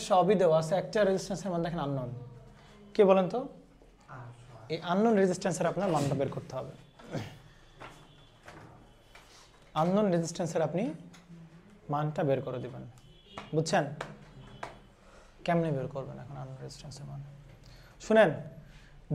সবই দেওয়া আছে, একটা রেজিস্ট্যান্সের মান দেখেন আননোন। কে বলেন তো? এই আননোন রেজিস্ট্যান্সের আপনার মানটা বের করতে হবে। আননোন রেজিস্ট্যান্সের আপনি মানটা বের করে দিবেন, বুঝছেন? কেমনে বের করবেন এখন আননোন রেজিস্ট্যান্সের মান? শুনেন,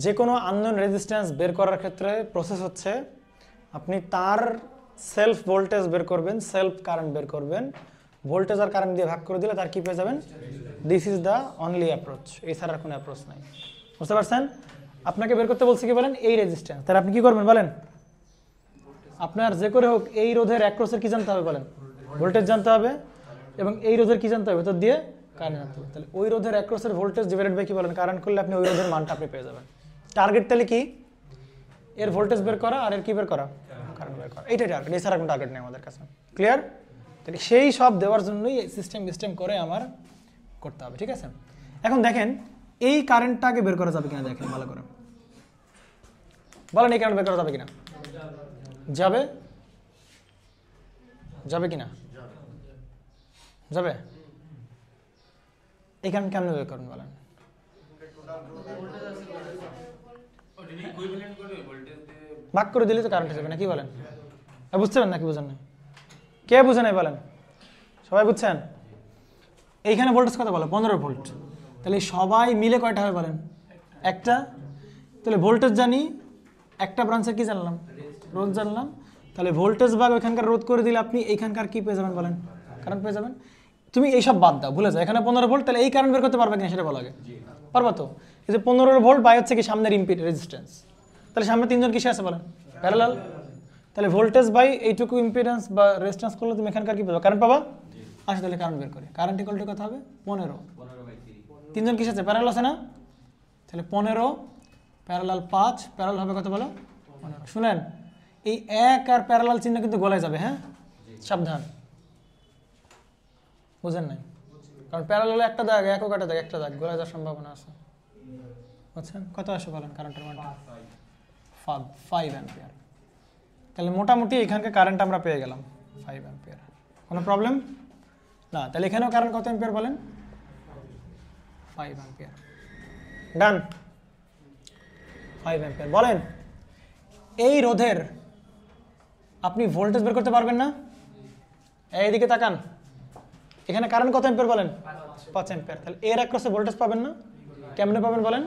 যে কোনো আননোন রেজিস্ট্যান্স বের করার ক্ষেত্রে প্রসেস হচ্ছে আপনি তার সেলফ ভোল্টেজ বের করবেন, সেলফ কারেন্ট বের করবেন, ভোল্টেজ আর কারেন্ট দিয়ে ভাগ করে দিলে তার কি পেয়ে যাবেন? This is the only approach, এছাড়া আর কোনো অ্যাপ্রোচ নাই। বুঝতে পারছেন? আপনাকে বের করতে বলছি কি বলেন? এই রেজিস্ট্যান্স। তাহলে আপনি কি করবেন বলেন? আপনার যে করে হোক এই রোধের অ্যাক্রসের কি জানতে হবে বলেন? ভোল্টেজ জানতে হবে, এবং এই রোধের কি জানতে হবে? ভেতর দিয়ে কারেন্ট জানতে হবে। তাহলে ওই রোধের অ্যাক্রসের ভোল্টেজ ডিভাইডেড বাই কি বলেন? কারেন্ট করলে আপনি ওই রোধের মানটা আপনি পেয়ে যাবেন। টার্গেট তাহলে কি? এর ভোল্টেজ বের করা আর এর কি বের করা? কারেন্ট বের করা। এইটাই টার্গেট, এছাড়া কোনো টার্গেট নেই আমাদের কাছে। ক্লিয়ার? তাহলে সেই সব দেওয়ার জন্যই সিস্টেম করে আমার করতে হবে, ঠিক আছে? এখন দেখেন এই কারেন্টটাকে বের করা যাবে কিনা দেখেন ভালো করে বলেন। এই কারেন্ট বের করা যাবে কিনা? যাবে? যাবে কিনা? যাবে। এই কারেন্ট কেমন বের করুন বলেন? ভাগ করে দিলে তো কারেন্ট যাবে না, কি বলেন? বুঝতে পারেন নাকি বুঝেন না? কে বুঝে নাই বলেন? সবাই বুঝছেন? এইখানে ভোল্টেজ কত বলো? 15 ভোল্ট। তাহলে সবাই মিলে কয়টা হবে বলেন? একটা। তাহলে ভোল্টেজ জানি, একটা ব্রাঞ্চের কি জানলাম? রোধ জানলাম। তাহলে ভোল্টেজ ভাগ ওইখানকার রোধ করে দিলে আপনি এইখানকার কি পেয়ে যাবেন বলেন? কারেন্ট পেয়ে যাবেন। তুমি এইসব বাদ দাও, ভুলে যাও। এখানে 15 ভোল্ট, তাহলে এই কারেন্ট বের করতে পারবে কিনা সেটা বলো আগে। পারবা তো? এই যে 15 ভোল্ট বাই হচ্ছে কি সামনের রেজিস্ট্যান্স, তাহলে সামনে তিনজন কিসে আছে বলেন? প্যারালাল। তাহলে ভোল্টেজ বাই এইটুকু ইম্পিডেন্স বা রেজিস্ট্যান্স করলে তুমি এখানকার কি পাবা? কারেন্ট পাবা। আসলে তাহলে কারেন্ট বের করে, কারেন্ট ইকুয়াল টু কত হবে? 15। তিনজন কিসে আছে? প্যারালাল আছে না? তাহলে 15 প্যারালাল 5, প্যারালাল হবে কত বলো? 15। শুনেন, এই এক আর প্যারালাল চিহ্ন কিন্তু গলায় যাবে, হ্যাঁ সাবধান। বুঝেন নাই? কারণ প্যারালালে একটা দাগ, একও কাটা দাগ, একটা দাগ গলায় যাওয়ার সম্ভাবনা আছে। বুঝছেন? কত আসে বলেন কারেন্টের মানটা? 5 অ্যাম্পিয়ার। তাহলে মোটামুটি এখানকার কারেন্ট আমরা পেয়ে গেলাম 5 অ্যাম্পিয়ার। কোনো প্রবলেম না? তাহলে এখানেও কারেন্ট কত অ্যাম্পিয়ার বলেন? 5 অ্যাম্পিয়ার। ডান। 5 অ্যাম্পিয়ার। বলেন এই রোধের আপনি ভোল্টেজ বের করতে পারবেন না? এইদিকে তাকান, এখানে কারেন্ট কত অ্যাম্পিয়ার বলেন? 5 অ্যাম্পিয়ার। তাহলে এর অ্যাক্রসে ভোল্টেজ পাবেন না? কেমনে পাবেন বলেন?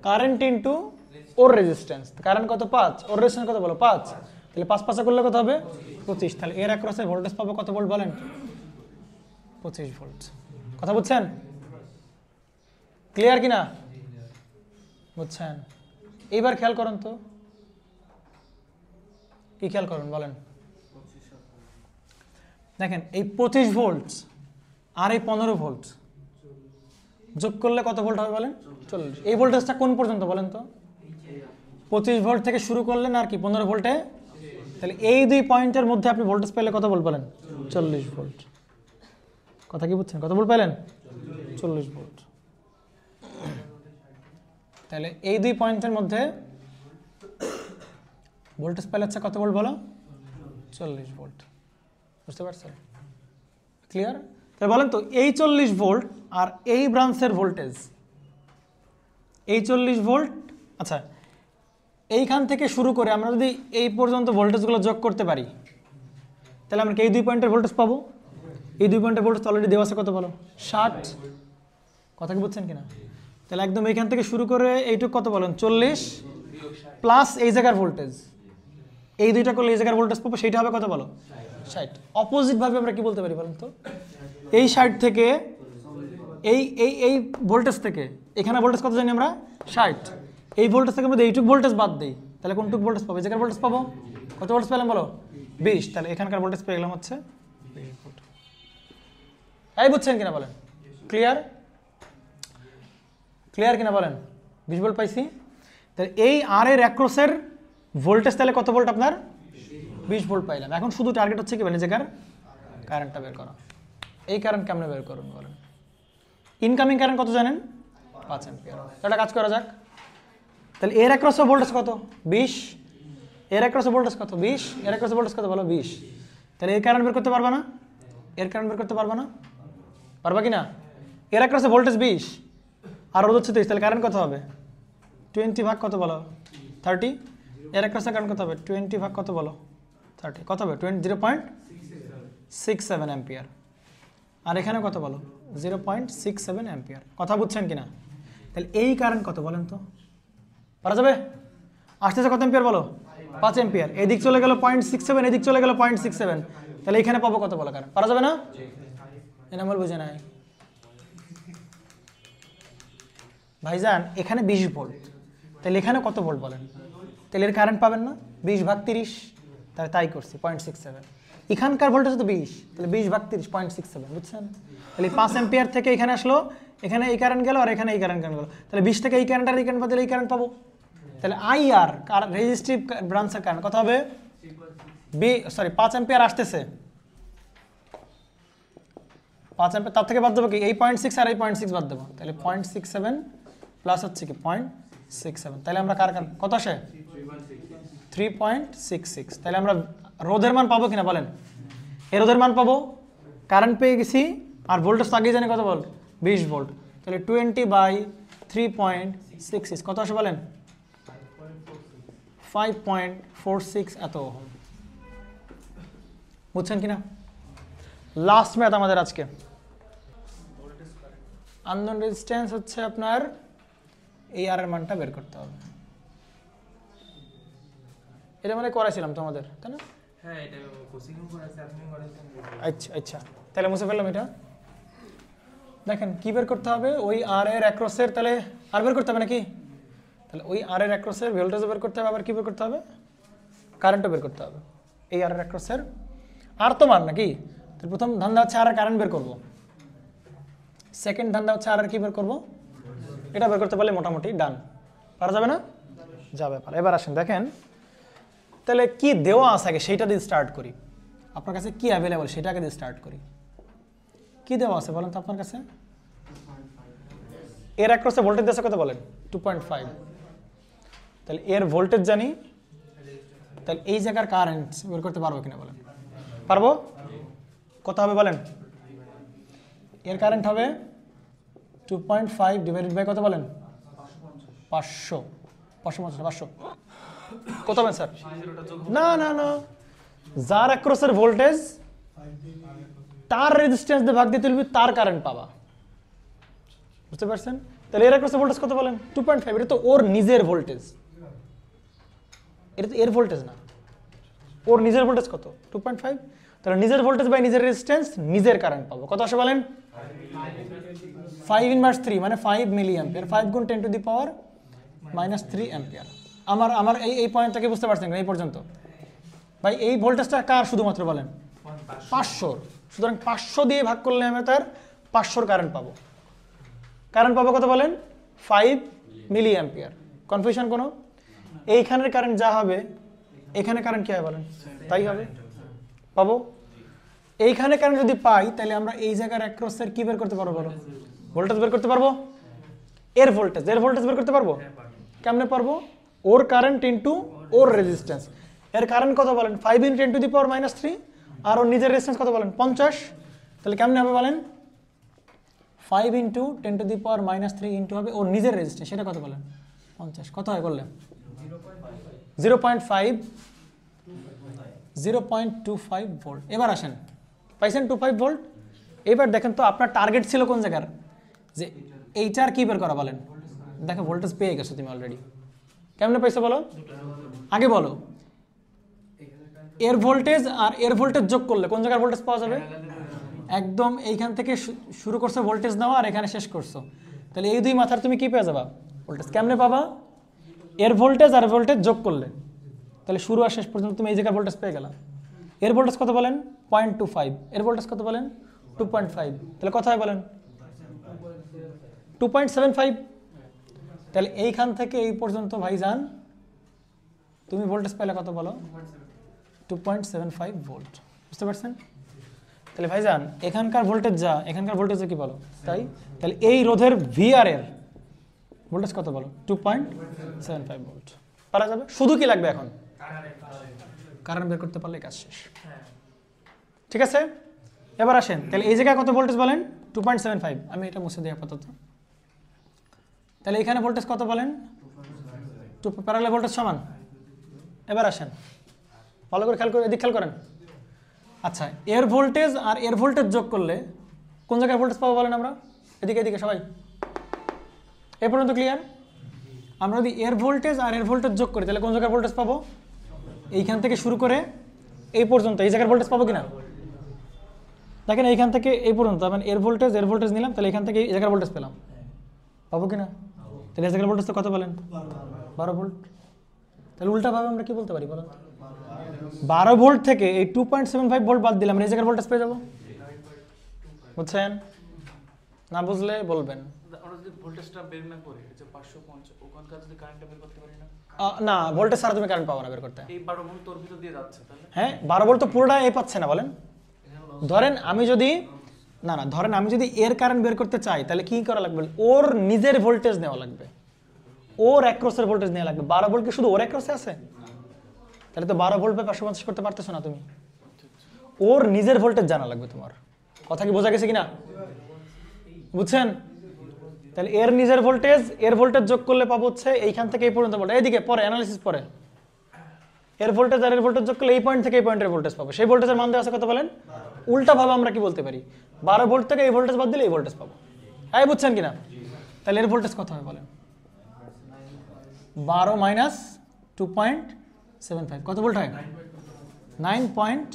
কারেন্ট ইনটু ওর রেজিস্ট্যান্স। কারেন্ট কত? 5, ওর রেজিস্ট্যান্স কত বলো? 5। তাহলে 5 5 করলে কত হবে? 25। তাহলে এর অ্যাক্রসে ভোল্টেজ পাবো কত ভোল্ট বলেন? 25 ভোল্ট। কথা বুঝছেন? ক্লিয়ার কিনা? বুঝছেন? এইবার খেয়াল করুন তো, কি খেয়াল করুন বলেন? দেখেন এই 25 ভোল্ট আর এই 15 ভোল্ট যোগ করলে কত ভোল্ট হবে বলেন? 40। এই ভোল্টেজটা কোন পর্যন্ত বলেন তো? 25 ভোল্ট থেকে শুরু করলেন আর কি 15 ভোল্টে। তাহলে এই দুই পয়েন্টের মধ্যে আপনি ভোল্টেজ পেলে কত ভোল্ট বলেন? 40 ভোল্ট। কথা কি বুঝছেন? কত ভোল্ট পেলেন? 40 ভোল্ট। তাহলে এই দুই পয়েন্টের মধ্যে ভোল্টেজ পেলে হচ্ছে কত ভোল্ট বলো? 40 ভোল্ট। বুঝতে পারছেন? ক্লিয়ার? তাহলে বলেন তো এই 40 ভোল্ট আর এই ব্রাঞ্চের ভোল্টেজ, এই 40 ভোল্ট, আচ্ছা এইখান থেকে শুরু করে আমরা যদি এই পর্যন্ত ভোল্টেজগুলো যোগ করতে পারি তাহলে আমরা কি এই দুই পয়েন্টের ভোল্টেজ পাবো? এই দুই পয়েন্টের ভোল্টেজ অলরেডি দেওয়া আছে কত বলো? 60। কথা কি বুঝছেন কিনা? তাহলে একদম এইখান থেকে শুরু করে এইটুকু কত বলেন? 40 প্লাস এই জায়গার ভোল্টেজ, এই দুইটা করলে এই জায়গার ভোল্টেজ পাবো, সেইটা হবে কত বলো? 60। অপোজিট ভাবে আমরা কি বলতে পারি বলেন তো? এই 60 থেকে এই এই এই ভোল্টেজ থেকে এখানে ভোল্টেজ কত জানি আমরা? 60। এই ভোল্টেজ থেকে আমরা এইটুক ভোল্টেজ বাদ দিই, তাহলে কোনটুক ভোল্টেজ পাবো? এই জায়গার ভোল্টেজ পাবো কত? ভোল্টেজ পেলাম বলো? 20। তাহলে এখানকার ভোল্টেজ পেয়ে গেলাম হচ্ছে 20 ভোল্ট। এই বুঝছেন কিনা বলেন? ক্লিয়ার? ক্লিয়ার কিনা বলেন? 20 ভোল্ট পাইছি। তাহলে এই আর এর অ্যাক্রসের ভোল্টেজ তাহলে কত ভোল্ট আপনার? 20 ভোল্ট পাইলাম। এখন শুধু টার্গেট হচ্ছে কি বলেন? জায়গার কারেন্টটা বের করা। এই কারেন্ট কেমনে বের করুন বলেন? ইনকামিং কারেন্ট কত জানেন? 5 অ্যাম্পিয়ার। একটা কাজ করা যাক, তাহলে এর অ্যাক্রসে ভোল্টেজ কত? 20। এর অ্যাক্রসে ভোল্টেজ কত? 20। এর অ্যাক্রসে ভোল্টেজ কত বলো? 20। তাহলে এর কারেন্ট বের করতে পারবা না? এর কারেন্ট বের করতে পারবা না? পারবা কি না? এর অ্যাক্রসে ভোল্টেজ 20 আর রোধ হচ্ছে 30, তাহলে কারেন্ট কত হবে? 20 ভাগ কত বলো? 30। এর অ্যাক্রসে কারেন্ট কত হবে? 20 ভাগ কত বলো? 30, কত হবে? 0.67 অ্যাম্পিয়ার। আর এখানে কত বলো? 0.67 অ্যাম্পিয়ার। কথা বুঝছেন কিনা? তাহলে এই কারেন্ট কত বলেন তো? পারা যাবে? আসতেছে কত অ্যাম্পিয়ার বলো? 5 অ্যাম্পিয়ার। এদিক চলে গেল 0.67, এদিক চলে গেল 0.67, তাহলে এখানে পাবো কত বলো কারেন্ট? পারা যাবে না? এনামল বুঝে নাই ভাইজান, এখানে 20 ভোল্ট, তাহলে এখানে কত ভোল্ট বলেন? তাহলে এর কারেন্ট পাবেন না? 20 ভাগ 30, তাহলে তাই করছি 0.67। এখানকার ভোল্টেজ তো 20, তাহলে 20 ভাগ 30 0.67, বুঝছেন? তাহলে 5 অ্যাম্পিয়ার থেকে এখানে আসলো, এখানে এই কারেন্ট গেল আর এখানে এই কারেন্ট গেল, তাহলে 20 থেকে এই কারেন্ট আর এই কারেন্ট বাদলে এই কারেন্ট পাবো। তাহলে IR রেজিস্টিভ ব্রাঞ্চের কারেন্ট কত হবে? 5 অ্যাম্পিয়ার আসতেছে, 5 অ্যাম্পিয়ার, তার থেকে বাদ দেবো কি? এই 0.6 আর এই 0.6 বাদ দেবো, তাহলে 0.67 প্লাস হচ্ছে কি 0.67, তাহলে আমরা কার কত আসে? 3.66। তাহলে আমরা রোধের মান পাবো কিনা বলেন? এই রোধের মান পাবো, কারেন্ট পেয়ে গেছি, আর ভোল্টেজ তো আগেই জানি কত ভোল্ট? 20 ভোল্ট। তাহলে 20/3.66 কত আসে বলেন? 5.46 এত ওহম। বুঝছেন কিনা? লাস্ট ম্যাথ আমাদের আজকে। আননোন রেজিস্ট্যান্স হচ্ছে আপনার এই আর এর মানটা বের করতে হবে। এটা মানে করাইছিলাম তোমাদের, তাই না? হ্যাঁ, এটা কোচিং করেছে, আপনি করেছেন। আচ্ছা আচ্ছা, তাহলে মুছে ফেললাম এটা। দেখেন কি বের করতে হবে? ওই আর এর অ্যাক্রসের, তাহলে আর বের করতে হবে নাকি? তাহলে ওই আর এর অ্যাক্রসের ভোল্টেজ বের করতে হবে, আবার কি বের করতে হবে? কারেন্টও বের করতে হবে। এই আর এর অ্যাক্রসের আর তো মান নাকি? তাহলে প্রথম ধান্দা হচ্ছে আর কারেন্ট বের করব, সেকেন্ড ধান্দা হচ্ছে আর কি বের করব? এটা বের করতে পারলে মোটামুটি ডান। পারা যাবে না? যাবে পারা। এবার আসেন দেখেন, তাহলে কি দেওয়া আছে আগে সেইটা দিয়ে স্টার্ট করি। আপনার কাছে কি অ্যাভেলেবল সেটা আগে দিয়ে স্টার্ট করি। কি দেওয়া আছে বলেন তো আপনার কাছে? এর অ্যাক্রসে ভোল্টেজ আছে কত বলেন? 2.5। তাহলে এর ভোল্টেজ জানি, তাহলে এই জায়গার কারেন্ট বের করতে পারবো কিনা বলেন? পারবো। কত হবে বলেন? এর কারেন্ট হবে 2.5 ডিভাইডেড বাই কত বলেন? 500। 500 কত হবে স্যার? না না না, যার অ্যাক্রসের ভোল্টেজ তার রেজিস্ট্যান্স দিয়ে ভাগ দিয়ে তুলবি, তার কারেন্ট পাবা। বুঝতে পারছেন? তাহলে এর অ্যাক্রসের ভোল্টেজ কত বলেন? 2.5। এটা তো ওর নিজের ভোল্টেজ, এটা তো এর ভোল্টেজ না। ওর নিজের ভোল্টেজ কত? 2.5। তাহলে নিজের ভোল্টেজ বাই নিজের রেজিস্ট্যান্স, নিজের কারেন্ট পাবো। কত আসে বলেন? 5/3 মানে 5 মিলি অ্যাম্পিয়ার। 5 গুণ 10 টু দি পাওয়ার -3 অ্যাম্পিয়ার। আমার এই পয়েন্টটাকে বুঝতে পারছেন এই পর্যন্ত? ভাই এই ভোল্টেজটা কার শুধুমাত্র বলেন? 500। সুতরাং 500 দিয়ে ভাগ করলে আমি তার 500 কারেন্ট পাবো। কারেন্ট পাবো কত বলেন? 5 মিলি অ্যাম্পিয়ার। কনফিউশন কোনো? এইখানের কারেন্ট যা হবে এখানে কারেন্ট কি হবে বলেন? তাই হবে, পাবো। এইখানে কারেন্ট যদি পাই, তাহলে আমরা এই জায়গার অ্যাক্রসের কি বের করতে পারবো বলো? ভোল্টেজ বের করতে পারবো। এর ভোল্টেজ বের করতে পারবো। কেমনে পারবো? ওর কারেন্ট ইন্টু ওর রেজিস্ট্যান্স। এর কারেন্ট কত বলেন? 5 × 10 টু দি পাওয়ার -3। আর ওর নিজের রেজিস্ট্যান্স কত বলেন? 50। তাহলে কেমনে হবে বলেন? 5 × 10 টু দি পাওয়ার -3 ইন্টু হবে ওর নিজের রেজিস্ট্যান্স, সেটা কত বলেন? 50। কত হয় করলে? 0.25 ভোল্ট। এবার আসেন, পাইছেন 25 ভোল্ট। এবার দেখেন তো আপনার টার্গেট ছিল কোন জায়গার? যে এইটার কি বের করা বলেন? দেখো ভোল্টেজ পেয়ে গেছো তুমি অলরেডি। কেমনে পাইছো বলো? আগে বলো। এর ভোল্টেজ আর এর ভোল্টেজ যোগ করলে কোন জায়গার ভোল্টেজ পাওয়া যাবে? একদম এইখান থেকে শুরু করছো ভোল্টেজ নেওয়া আর এখানে শেষ করছো, তাহলে এই দুই মাথার তুমি কি পেয়ে যাবা? ভোল্টেজ। কেমনে পাবা? এর ভোল্টেজ আর ভোল্টেজ যোগ করলে, তাহলে শুরু আর শেষ পর্যন্ত তুমি এই জায়গার ভোল্টেজ পেয়ে গেলা। এর ভোল্টেজ কত বলেন? 0.25। এর ভোল্টেজ কত বলেন? 2.5। তাহলে কত হয় বলেন? 2.75। তাহলে এইখান থেকে এই পর্যন্ত ভাইজান তুমি ভোল্টেজ পেলে কত বলো? 2.75 ভোল্ট। বুঝতে পারছেন? তাহলে ভাইজান এখানকার ভোল্টেজ যা, এখানকার ভোল্টেজ কি বলো? তাই। তাহলে এই রোধের ভিআর এর ভোল্টেজ কত বলো? 2.75 ভোল্ট। পারা যাবে? শুধু কি লাগবে এখন? কারেন্ট বের করতে পারলে কাজ শেষ। ঠিক আছে, এবার আসেন। তাহলে এই জায়গায় কত ভোল্টেজ বলেন? 2.75, আমি এটা মুছে দিই আপাতত। তাহলে এখানে ভোল্টেজ কত বলেন? 2 প্যারালাল ভোল্টেজ সমান। এবার আসেন ভালো করে খেয়াল করে, এদিক খেয়াল করেন। আচ্ছা, এর ভোল্টেজ আর এর ভোল্টেজ যোগ করলে কোন জায়গায় ভোল্টেজ পাবো বলেন আমরা? এদিকে এদিকে সবাই এ পর্যন্ত ক্লিয়ার? আমরা যদি এর ভোল্টেজ আর এর ভোল্টেজ যোগ করি তাহলে কোন জায়গায় ভোল্টেজ পাবো? এইখান থেকে শুরু করে এই পর্যন্ত এই জায়গার ভোল্টেজ পাবো কিনা? দেখেন এইখান থেকে এই পর্যন্ত মানে এর ভোল্টেজ নিলাম, তাহলে এখান থেকে এই জায়গার ভোল্টেজ পেলাম, পাবো কিনা? তাহলে এই জায়গার ভোল্টেজ তো কত বলেন? 12 ভোল্ট। তাহলে উল্টাভাবে আমরা কি বলতে পারি বলেন? 12 ভোল্ট থেকে এই 2.75 ভোল্ট বাদ দিলাম, এই জায়গার ভোল্টেজ পেয়ে যাবো। বুঝছেন? না বুঝলে বলবেন। আমরা যদি ভোল্টেজটা বের না করি, যে 550 ওখানকার যদি কারেন্টটা বের করতে পারি না? না, ভোল্টেজ ছাড়া তুমি কারেন্ট পাবো না বের করতে। এই 12 ভোল্ট তোর ভিতর দিয়ে যাচ্ছে তাহলে? হ্যাঁ, 12 ভোল্ট তো পুরোটা এ পাচ্ছে না বলেন। ধরেন আমি যদি ধরেন আমি যদি এর কারেন্ট বের করতে চাই তাহলে কি করা লাগবে? ওর নিজের ভোল্টেজ নেওয়া লাগবে, ওর অ্যাক্রসের ভোল্টেজ নেওয়া লাগবে। 12 ভোল্ট কি শুধু ওর অ্যাক্রসে আছে? তাহলে তো 12 ভোল্ট বাই 550 করতে পারতেছো না তুমি। ওর নিজের ভোল্টেজ জানা লাগবে তোমার। কথা কি বোঝা গেছে কিনা? বুঝছেন? তাহলে এর নিজের ভোল্টেজ এর ভোল্টেজ যোগ করলে পাবো হচ্ছে এইখান থেকে এই পর্যন্ত ভোল্টেজ। এইদিকে পরে অ্যানালিসিস পরে এর ভোল্টেজ আর এর ভোল্টেজ যোগ করলে এই পয়েন্ট থেকে এই পয়েন্টের ভোল্টেজ পাবো। সেই ভোল্টেজের মান দেওয়া আছে কত বলেন? উল্টাভাবে আমরা কি বলতে পারি? 12 ভোল্ট থেকে এই ভোল্টেজ বাদ দিলে এই ভোল্টেজ পাবো। এই বুঝছেন কিনা? তাহলে এর ভোল্টেজ কত হবে বলেন? 12 মাইনাস 2.75 কত ভোল্ট হয়? 9.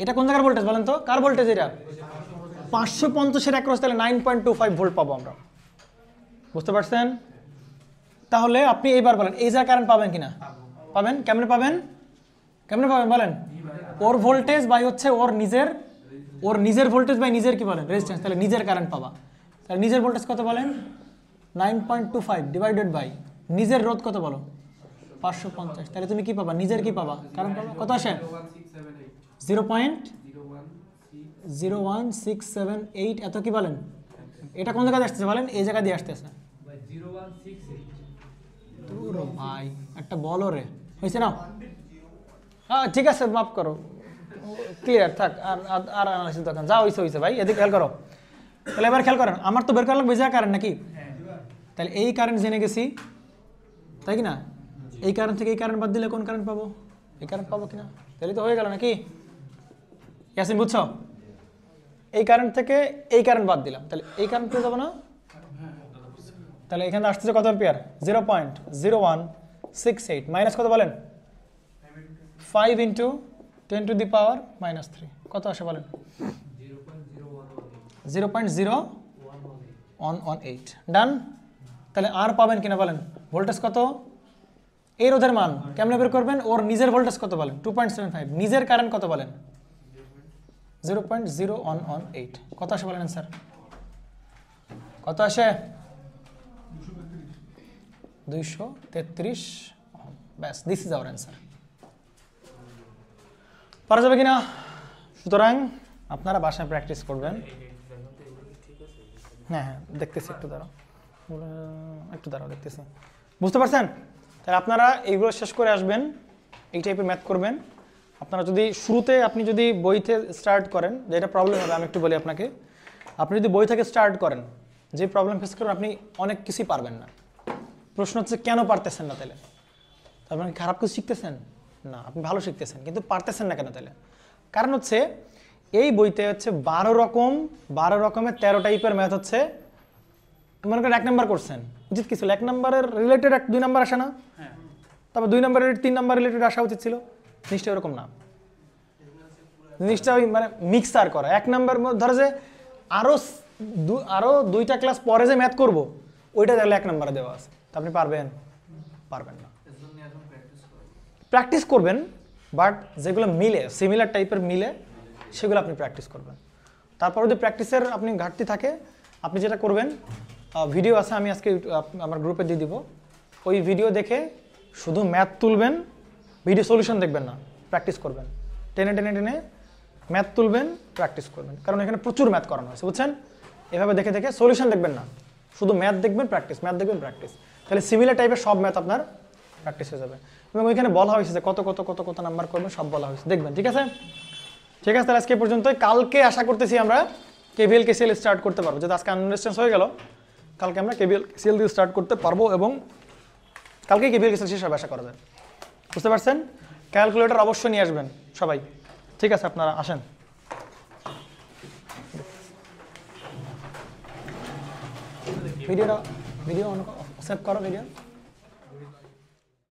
এটা কোন জায়গার ভোল্টেজ বলেন তো? কার ভোল্টেজ এটা? 550 এর অ্যাক্রস, তাহলে 9.25 ভোল্ট পাবো আমরা। বুঝতে পারছেন? তাহলে আপনি এইবার বলেন এই জায়গায় কারেন্ট পাবেন কিনা? পাবেন। কেমনে পাবেন? বলেন? ওর ভোল্টেজ বাই হচ্ছে ওর নিজের ভোল্টেজ বাই নিজের কি বলেন? রেজিস্ট্যান্স। তাহলে নিজের কারেন্ট পাবা। তাহলে নিজের ভোল্টেজ কত বলেন? 9.25 ডিভাইডেড বাই নিজের রোধ কত বলো? 550। তাহলে তুমি কি পাবা? নিজের কি পাবা? কারেন্ট পাবা। কত আসে? 0.01678। এত কি বলেন? এটা কোন জায়গা দিয়ে আসতেছে বলেন? এই জায়গা দিয়ে আসতেছে। ভাই একটা বলো রে, হয়েছে না? হ্যাঁ ঠিক আছে, মাফ করো, ক্লিয়ার থাক। আর অ্যানালাইসিস দরকার। যা হয়েছে ভাই, এদিকে খেয়াল করো। তাহলে এবার খেয়াল করেন, আমার তো বের করা লাগবে এই জায়গা কারেন্ট নাকি? তাহলে এই কারেন্ট জেনে গেছি, তাই কি না? এই কারেন্ট থেকে এই কারেন্ট বাদ দিলে কোন কারেন্ট পাবো? এই কারেন্ট পাবো কিনা? তাহলে তো হয়ে গেল নাকি? ইয়াসিন বুঝছো? এই কারেন্ট থেকে এই কারেন্ট বাদ দিলাম, তাহলে এই কারেন্ট পেয়ে যাবো না? তাহলে এখানে আসতেছে কত অ্যাম্পিয়ার? 0.0168 মাইনাস কত বলেন? 5 × 10⁻³ কত আসে বলেন? 0.0118। ডান। তাহলে আর পাবেন কিনা বলেন? ভোল্টেজ কত? এই রোধের মান কেমনে বের করবেন? ওর নিজের ভোল্টেজ কত বলেন? 2.75। নিজের কারেন্ট কত বলেন? 0.0118। কত আসে বলেন স্যার? কত আসে? 233 ব্যাস, দিস ইজ আওয়ার অ্যান্সার। পারা যাবে কিনা? সুতরাং আপনারা বাসায় প্র্যাকটিস করবেন। হ্যাঁ দেখতেছি, একটু দাঁড়াও দেখতেছি। বুঝতে পারছেন? তাহলে আপনারা এইগুলো শেষ করে আসবেন, এই টাইপের ম্যাথ করবেন। আপনারা যদি শুরুতে আপনি যদি বইতে স্টার্ট করেন, যেটা প্রবলেম হবে আমি একটু বলি আপনাকে। আপনি যদি বই থেকে স্টার্ট করেন, যে প্রবলেম ফেস করেন আপনি অনেক কিছুই পারবেন না। প্রশ্ন হচ্ছে কেন পারতেছেন না? তাহলে আপনি খারাপ কিছু শিখতেছেন না, আপনি ভালো শিখতেছেন, কিন্তু পারতেছেন না কেন? তাহলে কারণ হচ্ছে এই বইতে হচ্ছে 12 রকমের 13 টাইপের ম্যাথ হচ্ছে। মনে করেন 1 নাম্বার করছেন, উচিত কি ছিল? 1 নাম্বারের রিলেটেড 2 নাম্বার আসে না? তারপর 2 নাম্বারের 3 নাম্বার রিলেটেড আসা উচিত ছিল। জিনিসটা এরকম না, জিনিসটা ওই মানে মিক্সার করা। 1 নাম্বার ধরো যে আরো 2টা ক্লাস পরে যে ম্যাথ করবো, ওইটা তাহলে 1 নাম্বারে দেওয়া আছে। তা আপনি পারবেন না। প্র্যাকটিস করবেন, বাট যেগুলো মিলে, সিমিলার টাইপের মিলে, সেগুলো আপনি প্র্যাকটিস করবেন। তারপর যদি প্র্যাকটিসের আপনি ঘাটতি থাকে, আপনি যেটা করবেন, ভিডিও আছে, আমি আজকে আমার গ্রুপে দিয়ে দিব। ওই ভিডিও দেখে শুধু ম্যাথ তুলবেন, ভিডিও সলিউশন দেখবেন না, প্র্যাকটিস করবেন। টেনে ম্যাথ তুলবেন, প্র্যাকটিস করবেন। কারণ এখানে প্রচুর ম্যাথ করানো হয়েছে, বুঝছেন? এভাবে দেখে সলিউশন দেখবেন না, শুধু ম্যাথ দেখবেন, প্র্যাকটিস, তাহলে সিমিলার টাইপের সব ম্যাথ আপনার প্র্যাকটিস হয়ে যাবে। এবং ওইখানে বলা হয়েছে যে কত নাম্বার করবেন, সব বলা হয়েছে, দেখবেন। ঠিক আছে, তাহলে আজকে পর্যন্ত। কালকে আশা করতেছি আমরা কেভিএল কেসিএল স্টার্ট করতে পারবো। যেহেতু আজকে আননোন রেজিস্ট্যান্স হয়ে গেল, কালকে আমরা কেভিএল কেসিএল দিয়ে স্টার্ট করতে পারবো এবং কালকে কেভিএল কেসিএল শেষ হবে আশা করা যায়। বুঝতে পারছেন? ক্যালকুলেটর অবশ্যই নিয়ে আসবেন সবাই। ঠিক আছে, আপনারা আসেন। ভিডিও সেভ করো ভিডিও।